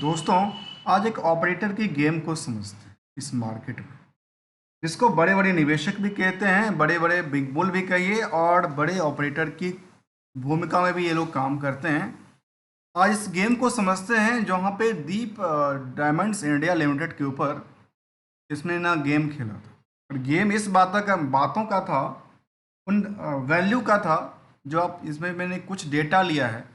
दोस्तों, आज एक ऑपरेटर की गेम को समझते हैं इस मार्केट में, जिसको बड़े बड़े निवेशक भी कहते हैं, बड़े बड़े बिग बुल भी कहिए, और बड़े ऑपरेटर की भूमिका में भी ये लोग काम करते हैं। आज इस गेम को समझते हैं जहाँ पे दीप डायमंड्स इंडिया लिमिटेड के ऊपर इसने ना गेम खेला था। और गेम इस बातों का था, उन वैल्यू का था, जो आप इसमें मैंने कुछ डेटा लिया है।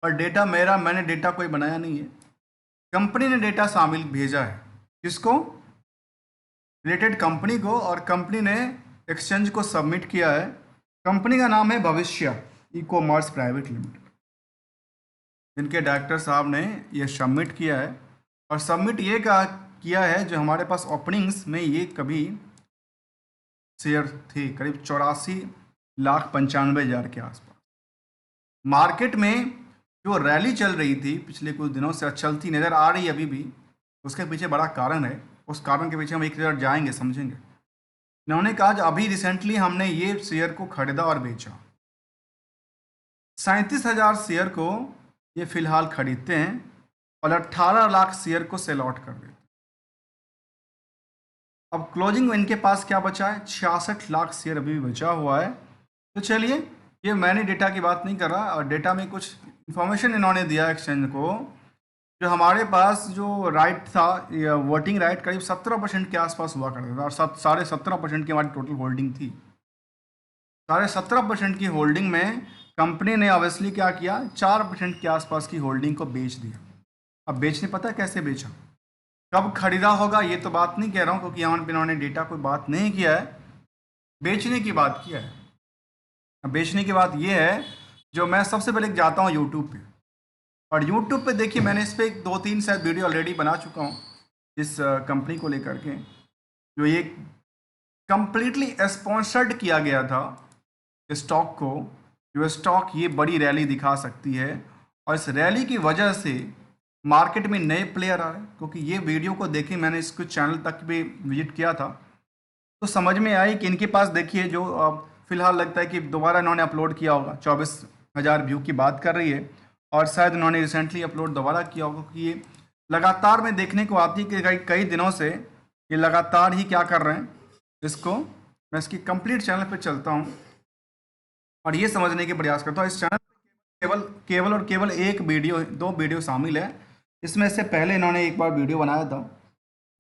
और डेटा मैंने डेटा कोई बनाया नहीं है, कंपनी ने डेटा शामिल भेजा है। किसको? रिलेटेड कंपनी को। और कंपनी ने एक्सचेंज को सबमिट किया है। कंपनी का नाम है भविष्य ई कॉमर्स प्राइवेट लिमिटेड। जिनके डायरेक्टर साहब ने ये सबमिट किया है। और सबमिट ये कहा किया है, जो हमारे पास ओपनिंग्स में ये कभी शेयर थे करीब 84,95,000 के आसपास। मार्केट में जो रैली चल रही थी पिछले कुछ दिनों से, चलती नज़र आ रही है अभी भी। उसके पीछे बड़ा कारण है, उस कारण के पीछे हम एक बार जाएंगे, समझेंगे। इन्होंने कहा कि अभी रिसेंटली हमने ये शेयर को खरीदा और बेचा। 37,000 शेयर को ये फिलहाल खरीदते हैं और 18 लाख शेयर को सेल आउट कर देते हैं। अब क्लोजिंग में इनके पास क्या बचा है? 66 लाख शेयर अभी भी बचा हुआ है। तो चलिए, ये मैंने डेटा की बात नहीं कर रहा, और डेटा में कुछ इन्फॉर्मेशन इन्होंने दिया एक्सचेंज को। जो हमारे पास जो राइट था, वोटिंग राइट करीब 17% के आसपास हुआ करता था, और 17.5% की हमारी टोटल होल्डिंग थी। 17.5% की होल्डिंग में कंपनी ने ऑब्वियसली क्या किया, 4% के आसपास की होल्डिंग को बेच दिया। अब बेचने पता है कैसे बेचा, कब खरीदा होगा ये तो बात नहीं कह रहा हूँ, क्योंकि यहाँ पे इन्होंने डेटा कोई बात नहीं किया है, बेचने की बात किया है। अब बेचने की बात ये है, जो मैं सबसे पहले जाता हूँ यूट्यूब पे। और यूट्यूब पे देखिए, मैंने इस पर 2-3 शायद वीडियो ऑलरेडी बना चुका हूँ इस कंपनी को लेकर के। जो ये कंप्लीटली स्पॉन्सर्ड किया गया था स्टॉक को। जो स्टॉक ये बड़ी रैली दिखा सकती है, और इस रैली की वजह से मार्केट में नए प्लेयर आ रहे हैं। क्योंकि ये वीडियो को देखे, मैंने इसको चैनल तक भी विजिट किया था, तो समझ में आई कि इनके पास देखिए, जो फिलहाल लगता है कि दोबारा इन्होंने अपलोड किया होगा, 24,000 व्यू की बात कर रही है। और शायद इन्होंने रिसेंटली अपलोड दोबारा किया होगा, क्योंकि ये लगातार में देखने को आती है कि कई दिनों से ये लगातार ही क्या कर रहे हैं इसको। मैं इसकी कंप्लीट चैनल पे चलता हूँ और ये समझने के प्रयास करता हूँ। इस चैनल पे केवल एक वीडियो, 2 वीडियो शामिल है। इसमें से पहले इन्होंने एक बार वीडियो बनाया था,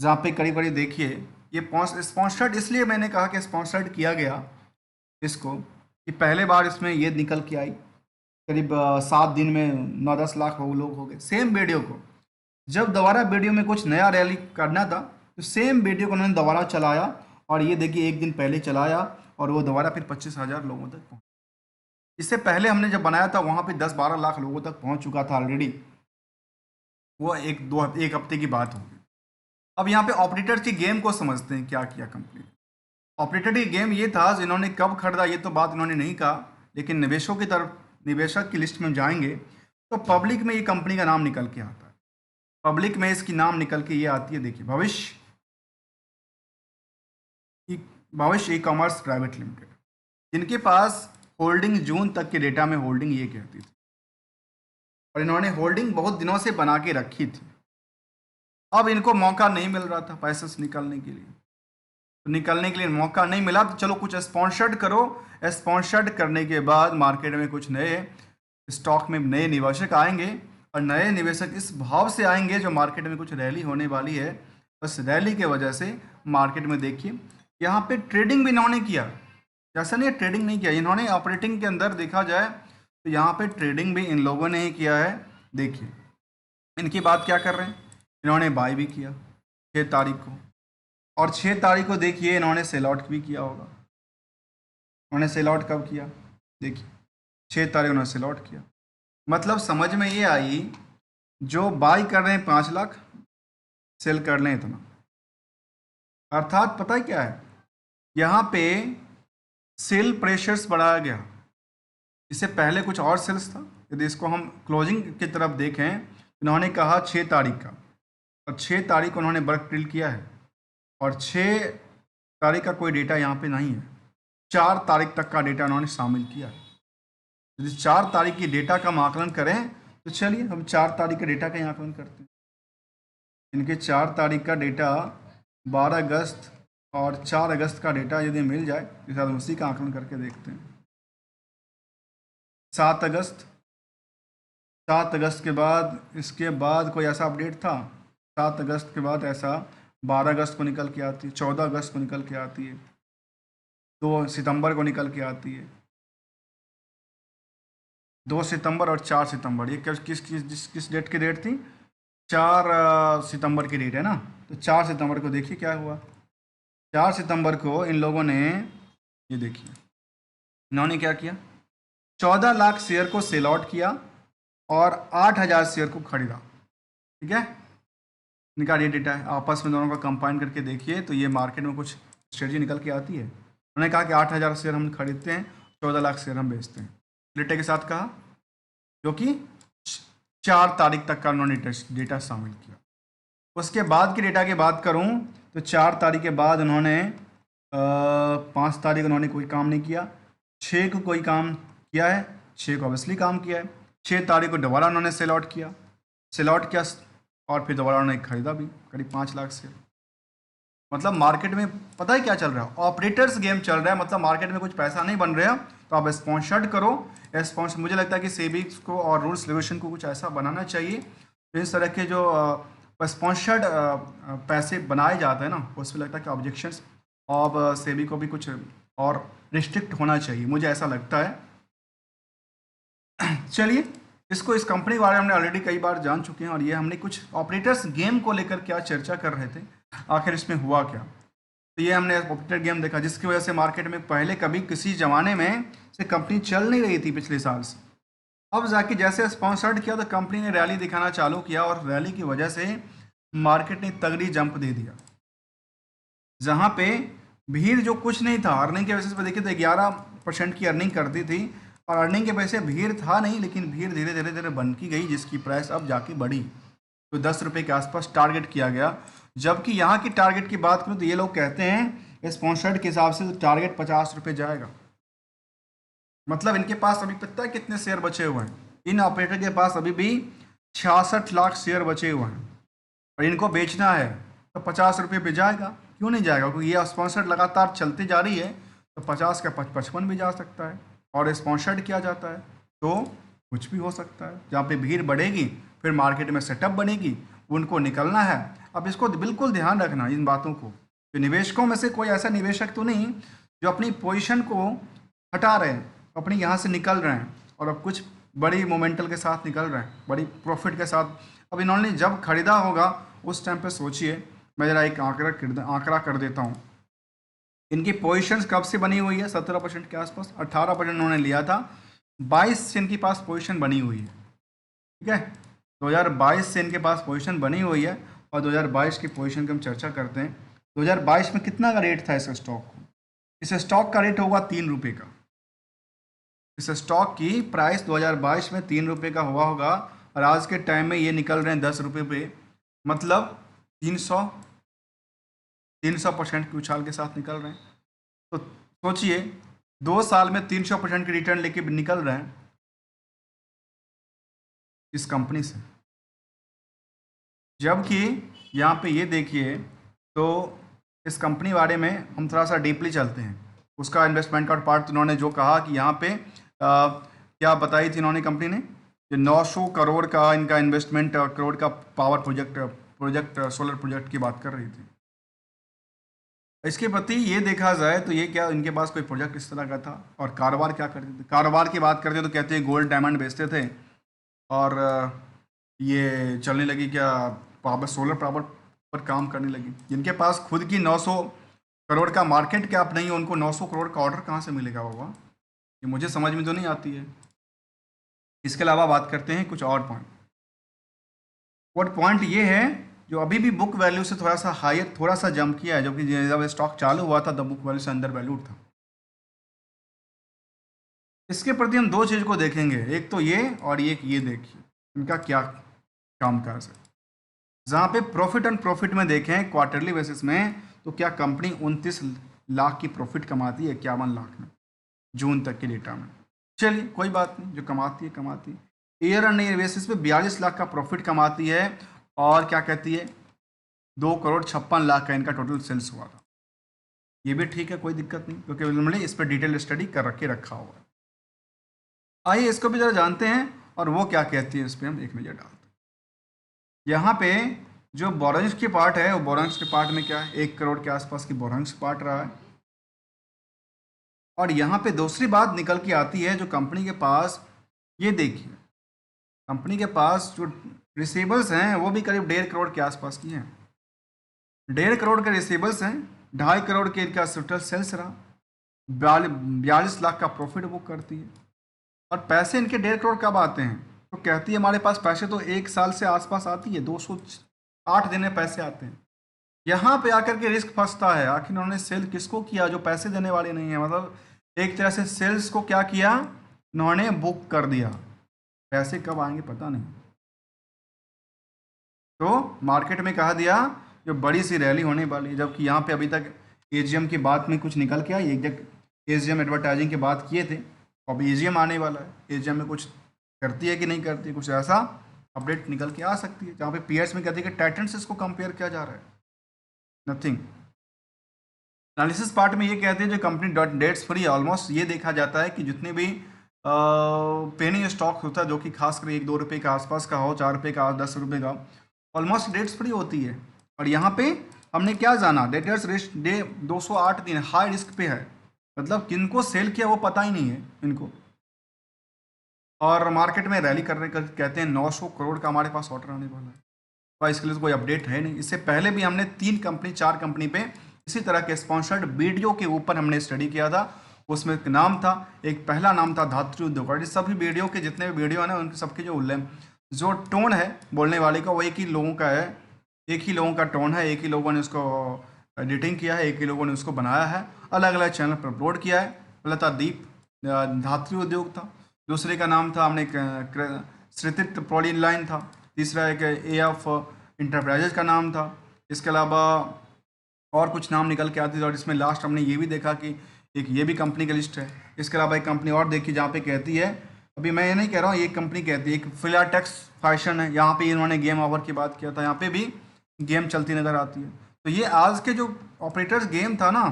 जहाँ पे करीब करीब देखिए, ये स्पॉन्सर्ड इसलिए मैंने कहा कि स्पॉन्सर्ड किया गया इसको, कि पहले बार इसमें ये निकल के आई, करीब 7 दिन में 9-10 लाख लोग हो गए। सेम वीडियो को जब दोबारा वीडियो में कुछ नया रैली करना था, तो सेम वीडियो को उन्होंने दोबारा चलाया, और ये देखिए 1 दिन पहले चलाया, और वो दोबारा फिर 25,000 लोगों तक पहुँचा। इससे पहले हमने जब बनाया था, वहाँ पे 10-12 लाख लोगों तक पहुँच चुका था ऑलरेडी। वो एक हफ्ते की बात होगी। अब यहाँ पे ऑपरेटर की गेम को समझते हैं, क्या किया कंपनी ने। ऑपरेटर की गेम ये था, इन्होंने कब खरीदा ये तो बात इन्होंने नहीं कहा, लेकिन निवेशक की लिस्ट में जाएंगे तो पब्लिक में ये कंपनी का नाम निकल के आता है। पब्लिक में इसकी नाम निकल के ये आती है, देखिए, भविष्य ई कॉमर्स प्राइवेट लिमिटेड, जिनके पास होल्डिंग जून तक के डेटा में होल्डिंग ये कहती थी, और इन्होंने होल्डिंग बहुत दिनों से बना के रखी थी। अब इनको मौका नहीं मिल रहा था पैसे से निकलने के लिए, तो निकलने के लिए मौका नहीं मिला, तो चलो कुछ स्पॉन्सर्ड करो। स्पॉन्सर्ड करने के बाद मार्केट में कुछ नए स्टॉक में नए निवेशक आएंगे, और नए निवेशक इस भाव से आएंगे, जो मार्केट में कुछ रैली होने वाली है। बस रैली के वजह से मार्केट में देखिए, यहाँ पे ट्रेडिंग भी इन्होंने किया। जैसा नहीं ट्रेडिंग नहीं किया इन्होंने, ऑपरेटिंग के अंदर देखा जाए तो यहाँ पे ट्रेडिंग भी इन लोगों ने ही किया है। देखिए इनकी बात क्या कर रहे हैं, इन्होंने बाय भी किया 6 तारीख को, और 6 तारीख को देखिए इन्होंने सेल आउट भी किया होगा। उन्होंने सेल आउट कब किया? देखिए 6 तारीख उन्होंने सेल आउट किया। मतलब समझ में ये आई, जो बाई कर रहे हैं 5 लाख, सेल कर लें इतना। अर्थात पता है क्या है, यहाँ पे सेल प्रेशर्स बढ़ाया गया। इससे पहले कुछ और सेल्स था। यदि इसको हम क्लोजिंग की तरफ देखें, इन्होंने कहा 6 तारीख का, और 6 तारीख को उन्होंने वर्क ड्रिल किया है, और 6 तारीख का कोई डेटा यहाँ पे नहीं है। 4 तारीख तक का डेटा उन्होंने शामिल किया है। यदि 4 तारीख की डेटा का हम आकलन करें, तो चलिए हम 4 तारीख के डेटा का ही आकलन करते हैं। इनके 4 तारीख का डेटा, 12 अगस्त और 4 अगस्त का डेटा यदि मिल जाए तो शायद उसी का आकलन करके देखते हैं। 7 अगस्त, 7 अगस्त के बाद इसके बाद कोई ऐसा अपडेट था? 7 अगस्त के बाद ऐसा 12 अगस्त को निकल के आती है, 14 अगस्त को निकल के आती है, 2 सितंबर को निकल के आती है। 2 सितंबर और 4 सितंबर, ये किस डेट की डेट थी? 4 सितंबर की डेट है ना। तो 4 सितंबर को देखिए क्या हुआ। 4 सितंबर को इन लोगों ने, ये देखिए इन्होंने क्या किया, 14 लाख शेयर को सेल आउट किया और 8,000 शेयर को खरीदा। ठीक है, इनका ये डेटा है, आपस में दोनों का कंबाइन करके देखिए तो ये मार्केट में कुछ स्ट्रेटजी निकल के आती है। उन्होंने कहा कि 8,000 शेयर हम खरीदते हैं, 14 लाख शेयर हम बेचते हैं, डेटा के साथ कहा, जो कि 4 तारीख तक का उन्होंने डेटा शामिल किया। उसके बाद की डेटा की बात करूं तो 4 तारीख के बाद उन्होंने 5 तारीख उन्होंने कोई काम नहीं किया, 6 को कोई काम किया है, 6 को ऑब्वियसली काम किया है, 6 तारीख को दोबारा उन्होंने सेल आउट किया, और फिर दोबारा उन्होंने खरीदा भी करीब 5 लाख शेयर। मतलब मार्केट में पता है क्या चल रहा है, ऑपरेटर्स गेम चल रहा है। मतलब मार्केट में कुछ पैसा नहीं बन रहा तो आप स्पॉन्सर्ड करो। स्पॉन्सर, मुझे लगता है कि सेबी को और रूल्स रेगुलेशन को कुछ ऐसा बनाना चाहिए तो इस तरह के जो स्पॉन्सर्ड पैसे बनाए जाते हैं ना, उसमें लगता है कि ऑब्जेक्शंस अब सेबी को भी कुछ और रिस्ट्रिक्ट होना चाहिए, मुझे ऐसा लगता है। चलिए, इस कंपनी के बारे में हमने ऑलरेडी कई बार जान चुके हैं और ये हमने कुछ ऑपरेटर्स गेम को लेकर क्या चर्चा कर रहे थे, आखिर इसमें हुआ क्या। तो ये हमने ऑपरेटर गेम देखा जिसकी वजह से मार्केट में पहले कभी किसी ज़माने में से कंपनी चल नहीं रही थी पिछले साल से। अब जाके जैसे स्पॉन्सर्ड किया तो कंपनी ने रैली दिखाना चालू किया और रैली की वजह से मार्केट ने तगड़ी जंप दे दिया। जहाँ पे भीड़ जो कुछ नहीं था, अर्निंग के बेसिस पे देखे तो 11% की अर्निंग करती थी और अर्निंग के वैसे भीड़ था नहीं, लेकिन भीड़ धीरे धीरे धीरे बन की गई जिसकी प्राइस अब जाके बढ़ी तो 10 रुपये के आसपास टारगेट किया गया। जबकि यहाँ की टारगेट की बात करूँ तो ये लोग कहते हैं स्पॉन्सर्ड के हिसाब से तो टारगेट 50 रुपये जाएगा। मतलब इनके पास अभी पता है कितने शेयर बचे हुए हैं? इन ऑपरेटर के पास अभी भी 66 लाख शेयर बचे हुए हैं और इनको बेचना है तो 50 रुपये पे जाएगा। क्यों नहीं जाएगा? क्योंकि ये स्पॉन्सर्ड लगातार चलती जा रही है तो 50 का 55 भी जा सकता है और स्पॉन्सर्ड किया जाता है तो कुछ भी हो सकता है। जहाँ पे भीड़ बढ़ेगी फिर मार्केट में सेटअप बनेगी, उनको निकलना है। अब इसको बिल्कुल ध्यान रखना इन बातों को। तो निवेशकों में से कोई ऐसा निवेशक तो नहीं जो अपनी पोजीशन को हटा रहे हैं, अपनी यहाँ से निकल रहे हैं और अब कुछ बड़ी मोमेंटल के साथ निकल रहे हैं, बड़ी प्रॉफिट के साथ। अब इन्होंने जब खरीदा होगा उस टाइम पे सोचिए, मैं ज़रा एक आंकड़ा कर देता हूँ। इनकी पोजीशंस कब से बनी हुई है? 17% के आसपास, 18% उन्होंने लिया था, 22 से इनके पास पोजीशन बनी हुई है। ठीक है, 2022 से इनके पास पोजीशन बनी हुई है और 2022 की पोजीशन की हम चर्चा करते हैं। 2022 में कितना का रेट था इस स्टॉक को? इस स्टॉक का रेट होगा 3 रुपये का। इस स्टॉक की प्राइस 2022 में 3 रुपये का हुआ होगा और आज के टाइम में ये निकल रहे हैं 10 रुपये पे। मतलब 300% की उछाल के साथ निकल रहे हैं। तो सोचिए 2 साल में 300% की रिटर्न लेके निकल रहे हैं इस कंपनी से। जबकि यहाँ पे ये देखिए तो इस कंपनी बारे में हम थोड़ा सा डीपली चलते हैं। उसका इन्वेस्टमेंट का पार्ट इन्होंने जो कहा कि यहाँ पे क्या बताई थी इन्होंने कंपनी ने, कि 900 करोड़ का इनका इन्वेस्टमेंट, करोड़ का पावर प्रोजेक्ट सोलर प्रोजेक्ट की बात कर रही थी। इसके प्रति ये देखा जाए तो ये क्या इनके पास कोई प्रोजेक्ट इस तरह का था? और कारोबार क्या करते थे? कारोबार की बात करते हैं तो कहते हैं गोल्ड डायमंड बेचते थे और ये चलने लगी क्या पावर, सोलर पावर पर काम करने लगी। जिनके पास खुद की 900 करोड़ का मार्केट कैप नहीं है उनको 900 करोड़ का ऑर्डर कहाँ से मिलेगा बाबा? ये मुझे समझ में तो नहीं आती है। इसके अलावा बात करते हैं कुछ और पॉइंट ये है जो अभी भी बुक वैल्यू से थोड़ा सा हायर, थोड़ा सा जंप किया है, जबकि जब स्टॉक चालू हुआ था तब बुक वैल्यू से अंडर वैल्यूड था। इसके प्रति हम 2 चीज़ को देखेंगे, एक तो ये और एक ये देखिए इनका क्या कामकाज है। जहाँ पे प्रॉफिट एंड प्रॉफिट में देखें क्वार्टरली बेसिस में तो क्या कंपनी 29 लाख की प्रॉफिट कमाती है 51 लाख में जून तक के डेटा में। चलिए कोई बात नहीं, जो कमाती है कमाती है। ईयर एंड ईयर बेसिस पे 42 लाख का प्रॉफिट कमाती है और क्या कहती है 2,56,00,000 का इनका टोटल सेल्स हुआ था। ये भी ठीक है, कोई दिक्कत नहीं, क्योंकि मैंने इस पर डिटेल स्टडी कर रखा हुआ है। आइए इसको भी ज़रा जानते हैं और वो क्या कहती है, इस पर हम एक नज़र डालते हैं। यहाँ पे जो बोरेंज की पार्ट है, वो बोरेंज के पार्ट में क्या है, 1 करोड़ के आसपास की बोरेंज पार्ट रहा है। और यहाँ पे दूसरी बात निकल के आती है, जो कंपनी के पास, ये देखिए कंपनी के पास जो रिसीवर्स हैं वो भी करीब 1.5 करोड़ के आसपास की हैं। 1.5 करोड़ के रिसीवर्स हैं, 2.5 करोड़ के इनका टोटल सेल्स रहा, 42 लाख का प्रॉफिट बुक करती है। और पैसे इनके 1.5 करोड़ कब आते हैं, तो कहती है हमारे पास पैसे तो 1 साल से आसपास आती है, 208 दिन में पैसे आते हैं। यहाँ पे आकर के रिस्क फंसता है, आखिर उन्होंने सेल किसको किया, जो पैसे देने वाले नहीं है। मतलब एक तरह से सेल्स को क्या किया, उन्होंने बुक कर दिया, पैसे कब आएंगे पता नहीं। तो मार्केट में कहा दिया जो बड़ी सी रैली होने वाली है, जबकि यहाँ पे अभी तक एजीएम की बात में कुछ निकल के आई। एक जगह एजीएम एडवर्टाइजिंग की बात किए थे, अब एजीएम आने वाला है, एजीएम में कुछ करती है कि नहीं करती है, कुछ ऐसा अपडेट निकल के आ सकती है, जहाँ पे पीएस में कहती है कि टाइटन से इसको कंपेयर किया जा रहा है, नथिंग। एनालिसिस पार्ट में ये कहते हैं जो कंपनी डेट्स फ्री, ऑलमोस्ट ये देखा जाता है कि जितने भी पेनी स्टॉक होता है, जो कि खासकर 1-2 रुपये के आसपास का हो, 4 रुपये का, 10 रुपये का, ऑलमोस्ट डेट्स फ्री होती है। और यहाँ पे हमने क्या जाना, डेटर्स रिस्क डे 208 दिन हाई रिस्क पे है, मतलब किनको सेल किया वो पता ही नहीं है इनको। और मार्केट में रैली करने का कहते हैं 900 करोड़ का हमारे पास ऑर्डर आने वाला है, तो इसके लिए कोई अपडेट है नहीं। इससे पहले भी हमने 4 कंपनी पे इसी तरह के स्पॉन्सर्ड वीडियो के ऊपर हमने स्टडी किया था। उसमें एक नाम था, एक पहला नाम था धातु उद्योग। और इस सभी वीडियो के जितने भी वीडियो है ना, उनके सबके जो टोन है बोलने वाले का, वो एक ही लोगों का है, एक ही लोगों का टोन है, एक ही लोगों ने उसको एडिटिंग किया है, एक ही लोगों ने उसको बनाया है, अलग अलग चैनल पर अपलोड किया है। पहला था दीप धातु उद्योग था, दूसरे का नाम था हमने श्रुतित पॉली लाइन था, तीसरा एक AF इंटरप्राइजेज का नाम था। इसके अलावा और कुछ नाम निकल के आते थे, और इसमें लास्ट हमने ये भी देखा कि एक ये भी कंपनी की लिस्ट है। इसके अलावा एक कंपनी और देखी जहाँ पे कहती है, अभी मैं ये नहीं कह रहा हूँ, एक कंपनी कहती है, एक फिलाटेक्स फैशन है, यहाँ पे इन्होंने गेम ओवर की बात किया था, यहाँ पे भी गेम चलती नज़र आती है। तो ये आज के जो ऑपरेटर्स गेम था ना,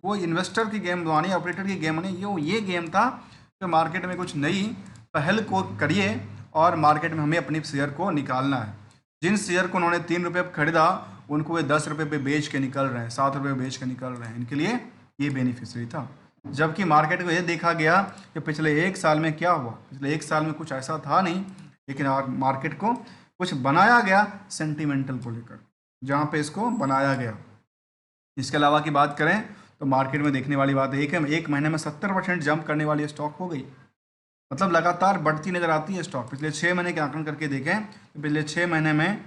वो इन्वेस्टर की गेम बनी, ऑपरेटर की गेम नहीं, ये गेम था कि मार्केट में कुछ नई पहल को करिए और मार्केट में हमें अपनी शेयर को निकालना है। जिन शेयर को उन्होंने 3 रुपये पर खरीदा, उनको वे 10 रुपये पे बेच के निकल रहे हैं, 7 रुपये बेच के निकल रहे हैं, इनके लिए ये बेनिफिशियरी था। जबकि मार्केट को ये देखा गया कि पिछले 1 साल में क्या हुआ, पिछले 1 साल में कुछ ऐसा था नहीं, लेकिन मार्केट को कुछ बनाया गया सेंटिमेंटल को लेकर, जहाँ पे इसको बनाया गया। इसके अलावा की बात करें तो मार्केट में देखने वाली बात एक महीने में 70% जंप करने वाली स्टॉक हो गई, मतलब लगातार बढ़ती नजर आती है स्टॉक। पिछले 6 महीने के आंकड़न करके देखें तो पिछले 6 महीने में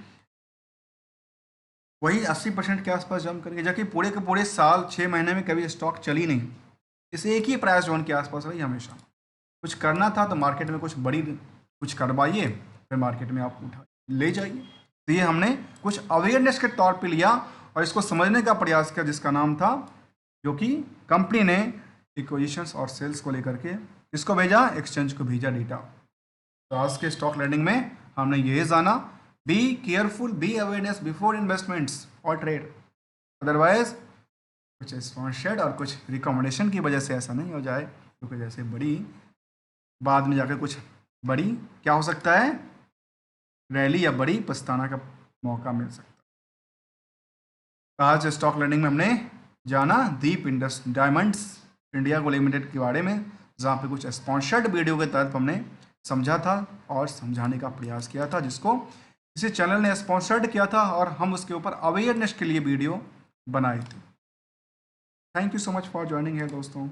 वही 80% के आसपास जंप करके, जबकि पूरे के पूरे साल 6 महीने में कभी स्टॉक चली नहीं, इस एक ही प्राइस जोन के आसपास रही हमेशा। कुछ करना था तो मार्केट में कुछ करवाइए, फिर मार्केट में आप उठा ले जाइए। तो ये हमने कुछ अवेयरनेस के तौर पे लिया और इसको समझने का प्रयास किया, जिसका नाम था, जो कि कंपनी ने एक्विजिशंस और सेल्स को लेकर के इसको भेजा, एक्सचेंज को भेजा डेटा। तो आज के स्टॉक लर्निंग में हमने ये जाना, be careful, be awareness before investments और ट्रेड, अदरवाइज कुछ स्पॉन्सर्ड और कुछ रिकमेंडेशन की वजह से ऐसा नहीं हो जाए, क्योंकि जैसे बड़ी बाद में जाकर कुछ बड़ी क्या हो सकता है, रैली या बड़ी पछताना का मौका मिल सकता है। आज स्टॉक लर्निंग में हमने जाना दीप डायमंड्स इंडिया को लिमिटेड के बारे में, जहाँ पे कुछ स्पॉन्सर्ड वीडियो के तहत हमने समझा था और समझाने का प्रयास किया था, जिसको किसी चैनल ने स्पॉन्सर्ड किया था और हम उसके ऊपर अवेयरनेस के लिए वीडियो बनाए थे। Thank you so much for joining है दोस्तों।